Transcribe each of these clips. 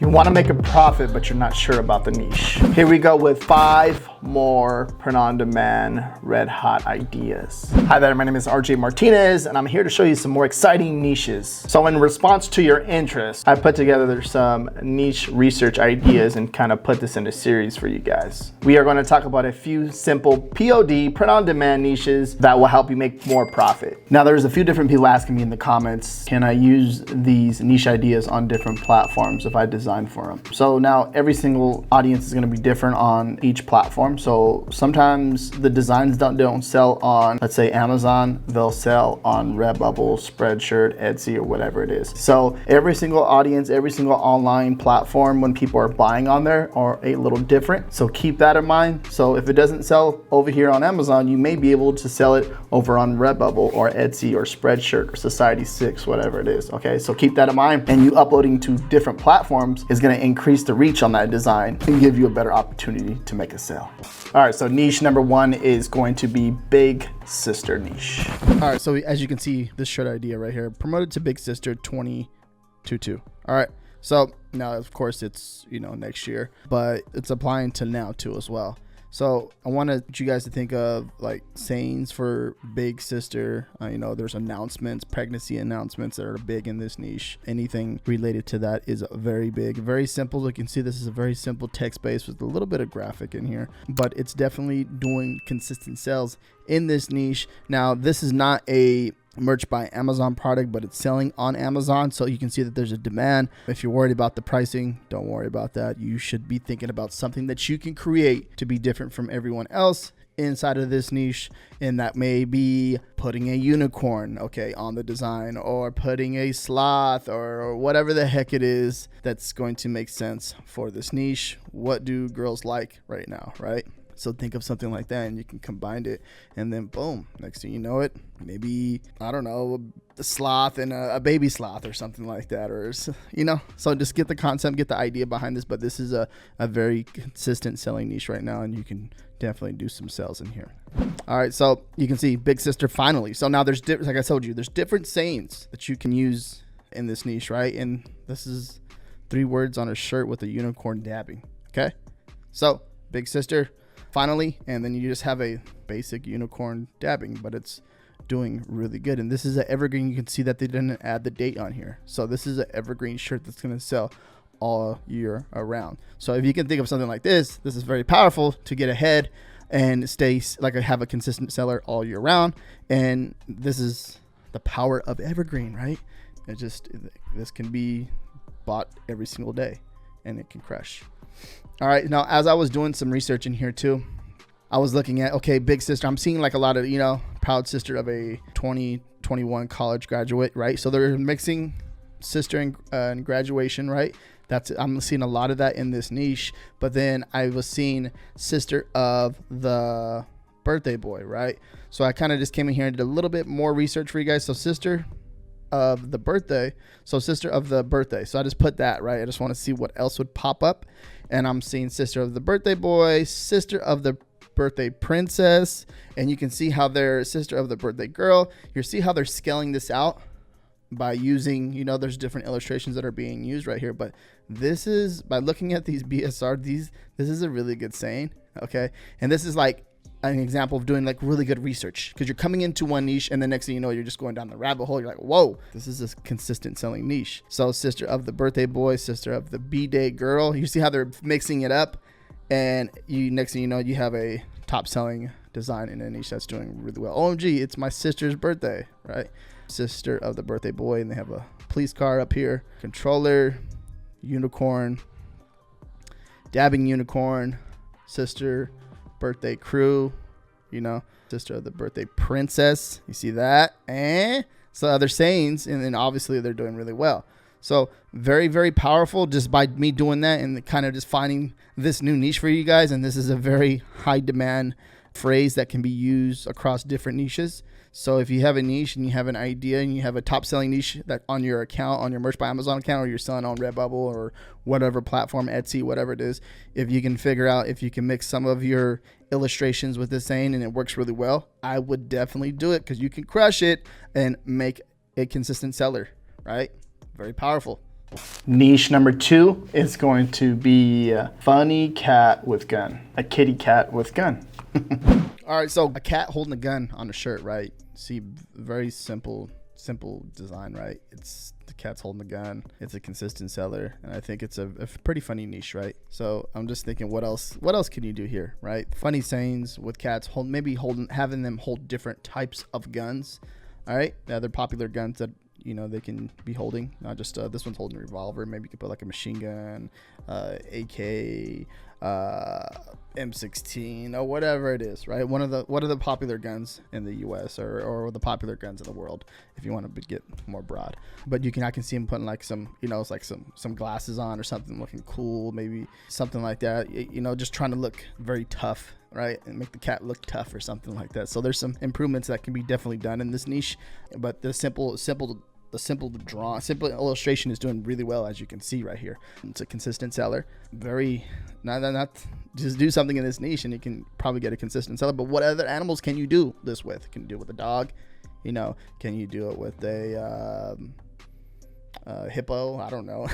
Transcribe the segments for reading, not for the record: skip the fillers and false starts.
You want to make a profit, but you're not sure about the niche. Here we go with 5 more print-on-demand red hot ideas. Hi there, my name is RJ Martinez, and I'm here to show you some more exciting niches. So in response to your interest, I put together some niche research ideas and kind of put this in a series for you guys. We are going to talk about a few simple POD, print-on-demand niches that will help you make more profit. Now, there's a few different people asking me in the comments, can I use these niche ideas on different platforms if I design for them? So now every single audience is going to be different on each platform. So sometimes the designs don't sell on, let's say, Amazon. They'll sell on Redbubble, Spreadshirt, Etsy, or whatever it is. So every single audience, every single online platform, when people are buying on there, are a little different. So keep that in mind. So if it doesn't sell over here on Amazon, you may be able to sell it over on Redbubble or Etsy or Spreadshirt or Society6, whatever it is. Okay, so keep that in mind. And you uploading to different platforms is going to increase the reach on that design and give you a better opportunity to make a sale. All right, so niche number 1 is going to be Big Sister niche. All right, so as you can see, this shirt idea right here, promoted to Big Sister 2022. All right, so now of course it's, next year, but it's applying to now too as well. So I wanted you guys to think of like sayings for Big Sister. There's announcements, pregnancy announcements that are big in this niche. Anything related to that is very big, very simple. You can see this is a very simple text base with a little bit of graphic in here, but it's definitely doing consistent sales in this niche. Now, this is not a merch by Amazon product, but it's selling on Amazon, so you can see that there's a demand. If you're worried about the pricing, don't worry about that. You should be thinking about something that you can create to be different from everyone else inside of this niche, and that may be putting a unicorn on the design, or putting a sloth, or whatever the heck it is that's going to make sense for this niche. What do girls like right now, right? So think of something like that and you can combine it, and then boom, next thing you know it, maybe, I don't know, a sloth and a baby sloth or something like that, or, so just get the concept, get the idea behind this. But this is a very consistent selling niche right now, and you can definitely do some sales in here. All right, so you can see Big Sister finally. So now there's, like I told you, there's different sayings that you can use in this niche, right? And this is 3 words on a shirt with a unicorn dabbing, okay? So Big Sister finally, and then you just have a basic unicorn dabbing, but it's doing really good. And this is an evergreen. You can see that they didn't add the date on here, so this is an evergreen shirt that's going to sell all year around. So if you can think of something like this is very powerful to get ahead and stay, have a consistent seller all year round. And this is the power of evergreen, right? This can be bought every single day and it can crush. All right, now as I was doing some research in here too, I was looking at, Big Sister. I'm seeing like a lot of, proud sister of a 2021 college graduate, right? So they're mixing sister and graduation, right? I'm seeing a lot of that in this niche. But then I was seeing sister of the birthday boy, right? So I kind of just came in here and did a little bit more research for you guys. So sister of the birthday. So sister of the birthday. So I just put that, right? I just want to see what else would pop up. And I'm seeing sister of the birthday boy, sister of the birthday princess, and you can see how they're sister of the birthday girl. You see how they're scaling this out by using, there's different illustrations that are being used right here. But this is, by looking at these BSR, this is a really good saying, okay? And this is like an example of doing like really good research, because you're coming into one niche and the next thing you know, you're just going down the rabbit hole. You're like, whoa, this is a consistent selling niche. So sister of the birthday boy, sister of the B-day girl. You see how they're mixing it up, and next thing you know, you have a top selling design in a niche that's doing really well. OMG, it's my sister's birthday, right? Sister of the birthday boy, and they have a police car up here, controller, unicorn, dabbing unicorn, sister birthday crew, sister of the birthday princess. You see that? So other sayings, and then obviously they're doing really well. So very, very powerful just by me doing that and kind of just finding this new niche for you guys. And this is a very high demand phrase that can be used across different niches. So if you have a niche and you have an idea and you have a top selling niche that on your account, on your Merch by Amazon account, or you're selling on Redbubble or whatever platform, Etsy, whatever it is, if you can figure out if you can mix some of your illustrations with this saying and it works really well, I would definitely do it, because you can crush it and make a consistent seller, right? Very powerful. Niche number 2 is going to be funny cat with gun. A kitty cat with gun. All right, so a cat holding a gun on a shirt, right? See, very simple design, right? It's the cat's holding the gun. It's a consistent seller, and I think it's a pretty funny niche, right? So I'm just thinking, what else can you do here, right? Funny sayings with cats, having them hold different types of guns. All right, now they're popular guns that they can be holding, not just this one's holding a revolver. Maybe you could put like a machine gun, AK, M16, or whatever it is, right? What are the popular guns in the US or the popular guns in the world, if you want to get more broad. But I can see him putting like some, it's like some glasses on or something, looking cool, maybe something like that, just trying to look very tough, right? And make the cat look tough or something like that. So there's some improvements that can be definitely done in this niche, but the simple illustration is doing really well, as you can see right here. It's a consistent seller. Very not just do something in this niche and you can probably get a consistent seller. But what other animals can you do this with? Can you do it with a dog? Can you do it with a hippo? I don't know.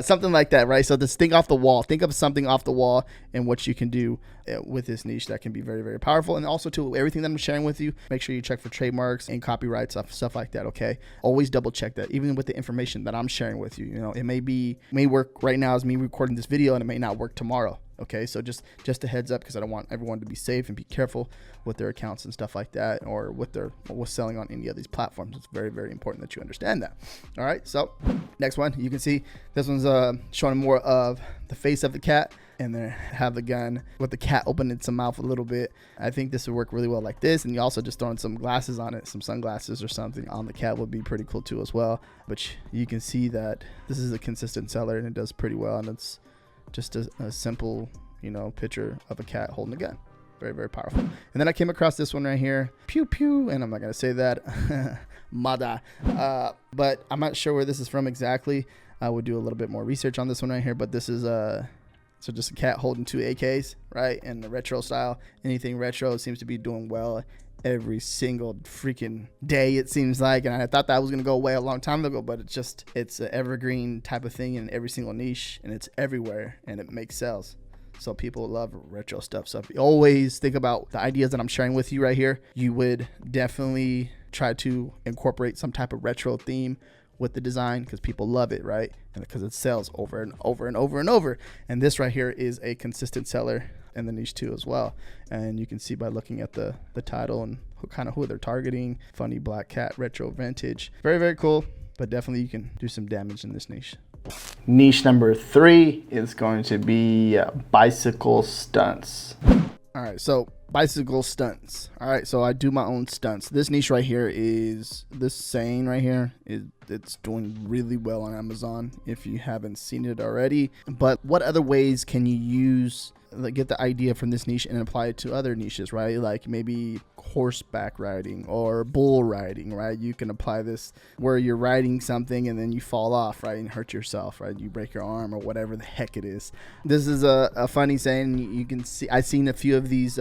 Something like that, right? So just think off the wall. Think of something off the wall and what you can do with this niche that can be very, very powerful. And also, too, everything that I'm sharing with you, make sure you check for trademarks and copyrights, stuff like that, okay? Always double check that, even with the information that I'm sharing with you. It may work right now as me recording this video, and it may not work tomorrow. Okay, so just a heads up, because I don't want everyone to be safe and be careful with their accounts and stuff like that, or what's selling on any of these platforms. It's very, very important that you understand that. All right, so next one, you can see this one's showing more of the face of the cat, and then have the gun with the cat opening its mouth a little bit. I think this would work really well like this, and you also just throwing some glasses on it, some sunglasses or something on the cat would be pretty cool too as well. But you can see that this is a consistent seller, and it does pretty well, and it's just a simple, picture of a cat holding a gun. Very, very powerful. And then I came across this one right here. Pew, pew. And I'm not going to say that. Mada. But I'm not sure where this is from exactly. I would do a little bit more research on this one right here. But this is so just a cat holding 2 AKs, right? In the retro style. Anything retro seems to be doing well every single freaking day, it seems like. And I thought that was going to go away a long time ago, but it's an evergreen type of thing in every single niche, and it's everywhere, and it makes sales. So people love retro stuff. So if you always think about the ideas that I'm sharing with you right here, you would definitely try to incorporate some type of retro theme with the design, because people love it, right? And because it sells over and over and over and over. And this right here is a consistent seller in the niche too as well. And you can see by looking at the title and who they're targeting. Funny black cat retro vintage. Very, very cool, but definitely you can do some damage in this niche. Niche number 3 is going to be bicycle stunts. All right, so bicycle stunts. All right, so I do my own stunts. This niche right here is this saying right here. It's doing really well on Amazon if you haven't seen it already. But what other ways can you use, get the idea from this niche and apply it to other niches, right? Like maybe horseback riding or bull riding, right? You can apply this where you're riding something and then you fall off, right, and hurt yourself, right? You break your arm or whatever the heck it is. This is a funny saying. You can see, I've seen a few of these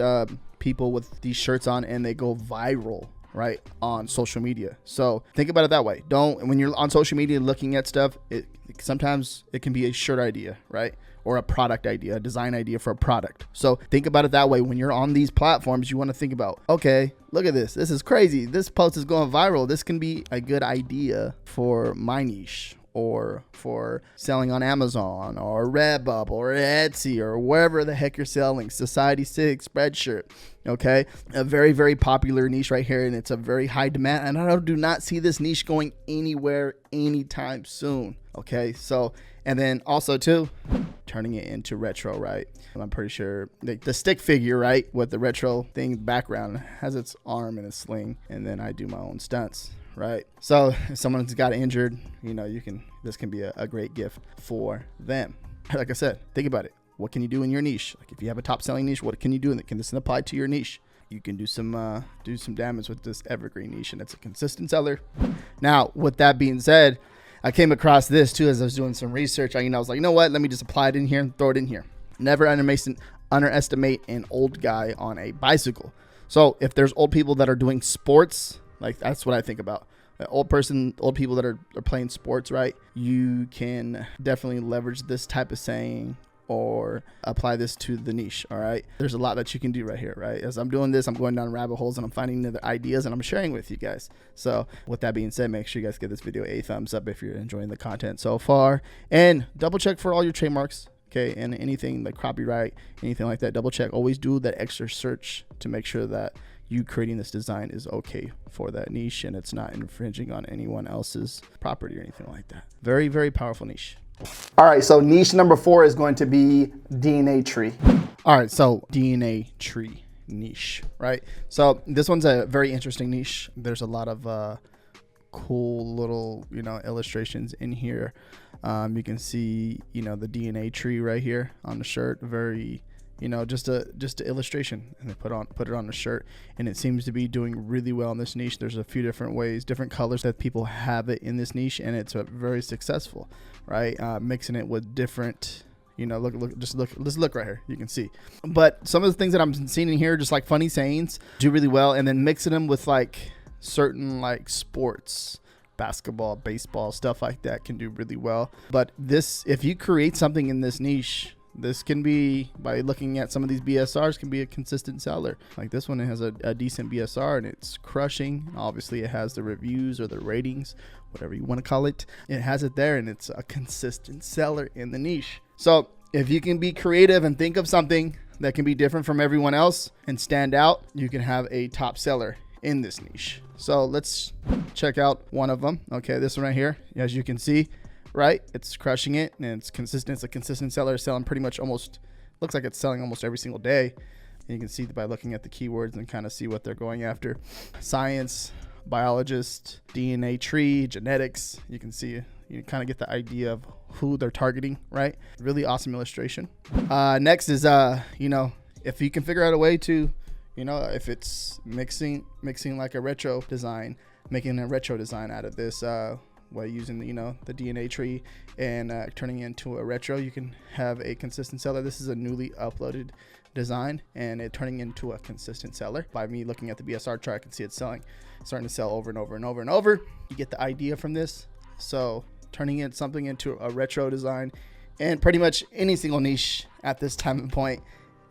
people with these shirts on, and they go viral, right, on social media. So think about it that way. When you're on social media looking at stuff, sometimes it can be a shirt idea, right? Or a product idea, a design idea for a product. So think about it that way. When you're on these platforms, you want to think about, okay, look at this. This is crazy. This post is going viral. This can be a good idea for my niche, or for selling on Amazon or Redbubble or Etsy or wherever the heck you're selling. Society 6, Spreadshirt. Okay, a very, very popular niche right here, and it's a very high demand. And I do not see this niche going anywhere anytime soon. Okay, so, and then also too, turning it into retro, right? I'm pretty sure the stick figure, right, with the retro thing background, has its arm in a sling, and then I do my own stunts, right? So if someone's got injured, this can be a great gift for them. Like I said, think about it. What can you do in your niche? Like if you have a top selling niche, what can you do? Can this apply to your niche? You can do some damage with this evergreen niche, and it's a consistent seller. Now, with that being said, I came across this too as I was doing some research. I was like, you know what? Let me just apply it in here and throw it in here. Never underestimate an old guy on a bicycle. So if there's old people that are doing sports, like that's what I think about. old people that are playing sports, right? You can definitely leverage this type of saying or apply this to the niche. All right, there's a lot that you can do right here, right? As I'm doing this, I'm going down rabbit holes and I'm finding other ideas and I'm sharing with you guys. So with that being said, make sure you guys give this video a thumbs up if you're enjoying the content so far, and double check for all your trademarks. Okay, and anything like copyright, anything like that, double check. Always do that extra search to make sure that you creating this design is okay for that niche and it's not infringing on anyone else's property or anything like that. Very, very powerful niche. All right, so niche number 4 is going to be DNA tree. All right, so DNA tree niche, right? So this one's a very interesting niche. There's a lot of cool little, illustrations in here. You can see, the DNA tree right here on the shirt. Very, just a illustration, and they put it on the shirt, and it seems to be doing really well in this niche. There's a few different ways, different colors that people have it in this niche, and it's very successful, right? Mixing it with different, just look right here, you can see. But some of the things that I'm seeing in here, just like funny sayings, do really well, and then mixing them with like certain like sports, basketball, baseball, stuff like that can do really well. But this, if you create something in this niche, this can be, by looking at some of these BSRs, can be a consistent seller. Like this one, it has a decent BSR and it's crushing. Obviously it has the reviews or the ratings, whatever you want to call it. It has it there and it's a consistent seller in the niche. So if you can be creative and think of something that can be different from everyone else and stand out, you can have a top seller in this niche. So let's check out one of them. Okay, this one right here, as you can see, right, it's crushing it and it's consistent. It's a consistent seller, selling pretty much almost, looks like it's selling almost every single day. And you can see by looking at the keywords and kind of see what they're going after. Science, biologist, DNA tree, genetics. You can see, you kind of get the idea of who they're targeting, right? Really awesome illustration. Next is, if you can figure out a way to, if it's mixing like a retro design, making a retro design out of this, while using the DNA tree and turning it into a retro, you can have a consistent seller. This is a newly uploaded design and it turning into a consistent seller. By me looking at the BSR chart, I can see it starting to sell over and over and over and over. You get the idea from this. So turning something into a retro design, and pretty much any single niche at this time and point,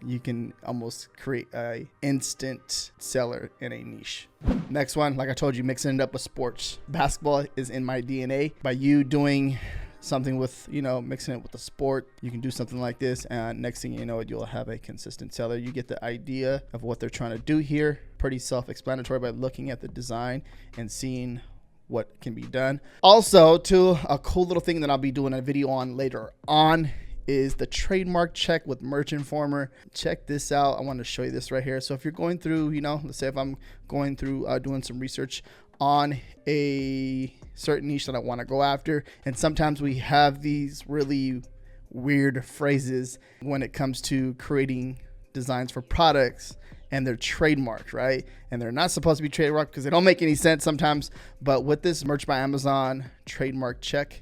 you can almost create a instant seller in a niche. Next one, like I told you, mixing it up with sports. Basketball is in my DNA. By you doing something with, mixing it with the sport, you can do something like this, and next thing you know, you'll have a consistent seller. You get the idea of what they're trying to do here. Pretty self-explanatory by looking at the design and seeing what can be done. Also, to a cool little thing that I'll be doing a video on later on is the trademark check with Merch Informer. Check this out. I want to show you this right here. So if you're going through, let's say if I'm going through doing some research on a certain niche that I want to go after, and sometimes we have these really weird phrases when it comes to creating designs for products, and they're trademarked, right? And they're not supposed to be trademarked because they don't make any sense sometimes. But with this Merch by Amazon trademark check,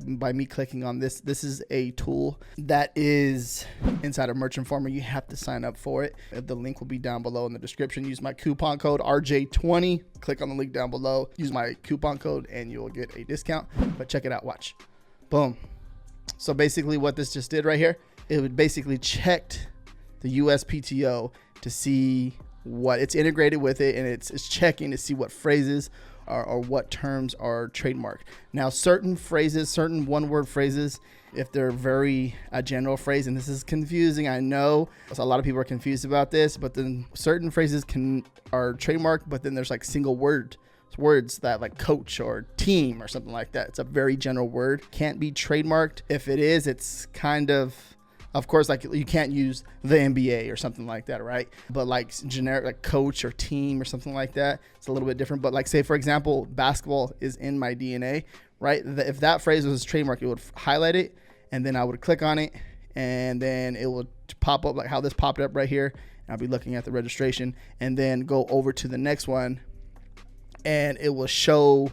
by me clicking on this is a tool that is inside of Merch Informer. You have to sign up for it. The link will be down below in the description. Use my coupon code RJ20. Click on the link down below. Use my coupon code and you'll get a discount. But check it out. Watch. Boom. So basically what this just did right here, it would basically checked the USPTO to see what it's integrated with it, and it's checking to see what phrases or what terms are trademarked. Now, certain phrases, certain one-word phrases, if they're very general phrase, and this is confusing, I know a lot of people are confused about this, but then certain phrases are trademarked, but then there's like single words that like coach or team or something like that. It's a very general word, can't be trademarked. If it is, it's kind of course, like you can't use the NBA or something like that, right? But like generic, like coach or team or something like that, it's a little bit different. But like, say for example, basketball is in my DNA, right? If that phrase was trademark, it would highlight it, and then I would click on it, and then it would pop up like how this popped up right here. And I'll be looking at the registration, and then go over to the next one, and it will show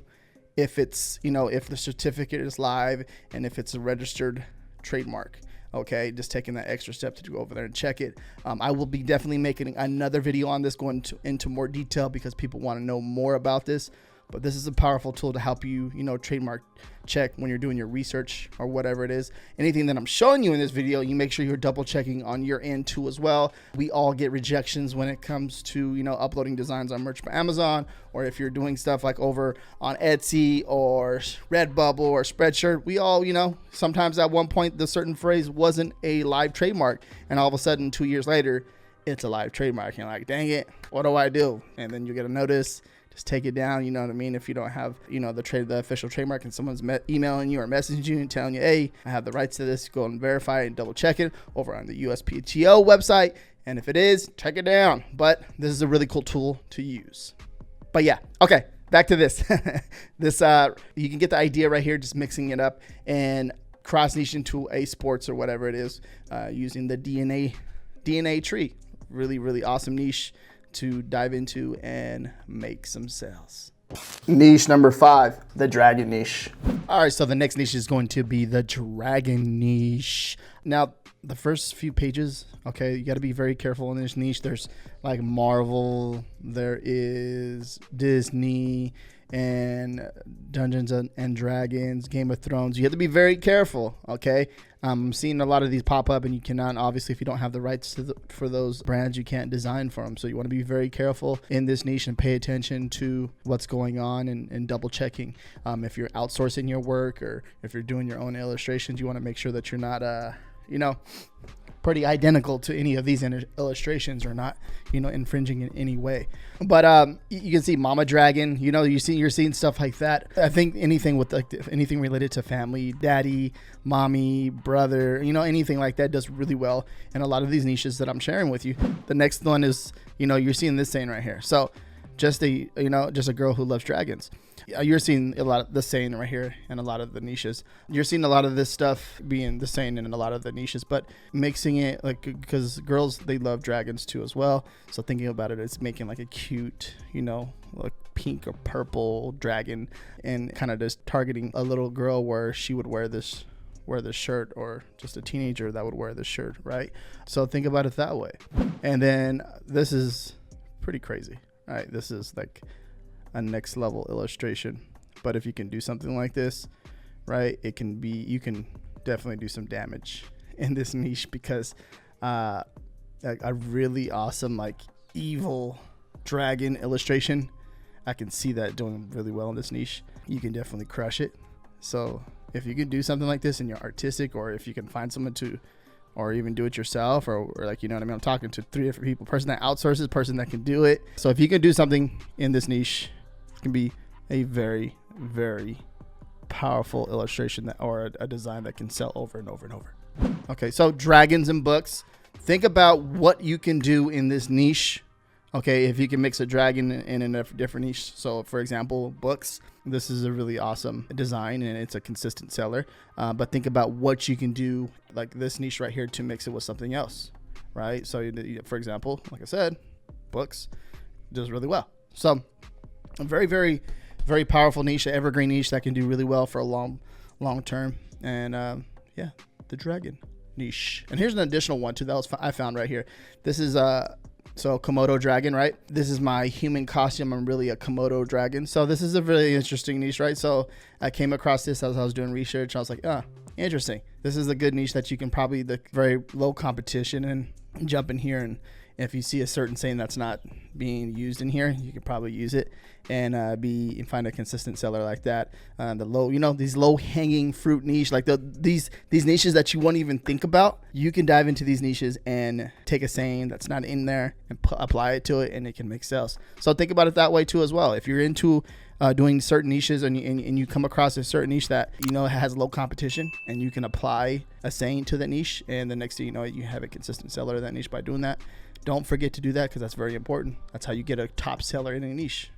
if it's, if the certificate is live and if it's a registered trademark. Okay, just taking that extra step to go over there and check it. I will be definitely making another video on this, going into more detail because people want to know more about this. but this is a powerful tool to help you, trademark check when you're doing your research or whatever it is. Anything that I'm showing you in this video, you make sure you're double checking on your end too as well. We all get rejections when it comes to, uploading designs on Merch by Amazon, or if you're doing stuff like over on Etsy or Redbubble or Spreadshirt. We all, sometimes at one point the certain phrase wasn't a live trademark, and all of a sudden 2 years later it's a live trademark. You're like, dang it, what do I do? And then you get a notice. Just take it down, you know what I mean? If you don't have, the official trademark, and someone's emailing you or messaging you and telling you, hey, I have the rights to this, go and verify and double check it over on the USPTO website. And if it is, check it down. But this is a really cool tool to use. But yeah, okay, back to this. You can get the idea right here, just mixing it up and cross niche into a sports or whatever it is, using the DNA tree. Really, really awesome niche to dive into and make some sales. Niche number 5, the dragon niche. All right, so the next niche is going to be the dragon niche. Now, the first few pages, okay, you got to be very careful in this niche. There's like Marvel, there is Disney, and Dungeons and Dragons, Game of Thrones. You have to be very careful, okay? I'm seeing a lot of these pop up, and you cannot, obviously, if you don't have the rights for those brands, you can't design for them. So you want to be very careful in this niche and pay attention to what's going on and double checking. If you're outsourcing your work or if you're doing your own illustrations, you want to make sure that you're not, pretty identical to any of these illustrations or not, infringing in any way. But you can see Mama Dragon, you're seeing stuff like that. I think anything with anything related to family, daddy, mommy, brother, anything like that does really well in a lot of these niches that I'm sharing with you. The next one is, you're seeing this saying right here. So just a girl who loves dragons. You're seeing a lot of the saying right here in a lot of the niches. You're seeing a lot of this stuff being the saying in a lot of the niches, but mixing it because girls, they love dragons too as well. So thinking about it, it's making like a cute, like pink or purple dragon, and kind of just targeting a little girl where she would wear this shirt, or just a teenager that would wear this shirt, right? So think about it that way. And then this is pretty crazy, right? This is like a next level illustration, but if you can do something like this, right, you can definitely do some damage in this niche, because a really awesome like evil dragon illustration, I can see that doing really well in this niche. You can definitely crush it. So if you can do something like this and you're artistic, or if you can find someone to, or even do it yourself, or like, what I mean? I'm talking to 3 different people: person that outsources, person that can do it. So if you can do something in this niche, can be a very, very powerful illustration or a design that can sell over and over and over. Okay, so dragons and books. Think about what you can do in this niche. Okay, if you can mix a dragon in a different niche. So for example, books. This is a really awesome design, and it's a consistent seller. But think about what you can do like this niche right here to mix it with something else, right? So for example, like I said, books does really well. So a very, very, very powerful niche, an evergreen niche that can do really well for a long term. And the dragon niche. And here's an additional one too that I found right here. This is so Komodo dragon, right? This is my human costume. I'm really a Komodo dragon. So this is a really interesting niche, right? So I came across this as I was doing research. I was like, interesting. This is a good niche that you can probably, the very low competition, and jump in here, and if you see a certain saying that's not being used in here, you could probably use it and find a consistent seller like that. These low hanging fruit niche, like these niches that you won't even think about, you can dive into these niches and take a saying that's not in there and apply it to it, and it can make sales. So think about it that way too as well. If you're into doing certain niches and you come across a certain niche that has low competition, and you can apply a saying to that niche, and the next thing you know, you have a consistent seller in that niche by doing that. Don't forget to do that, because that's very important. That's how you get a top seller in a niche.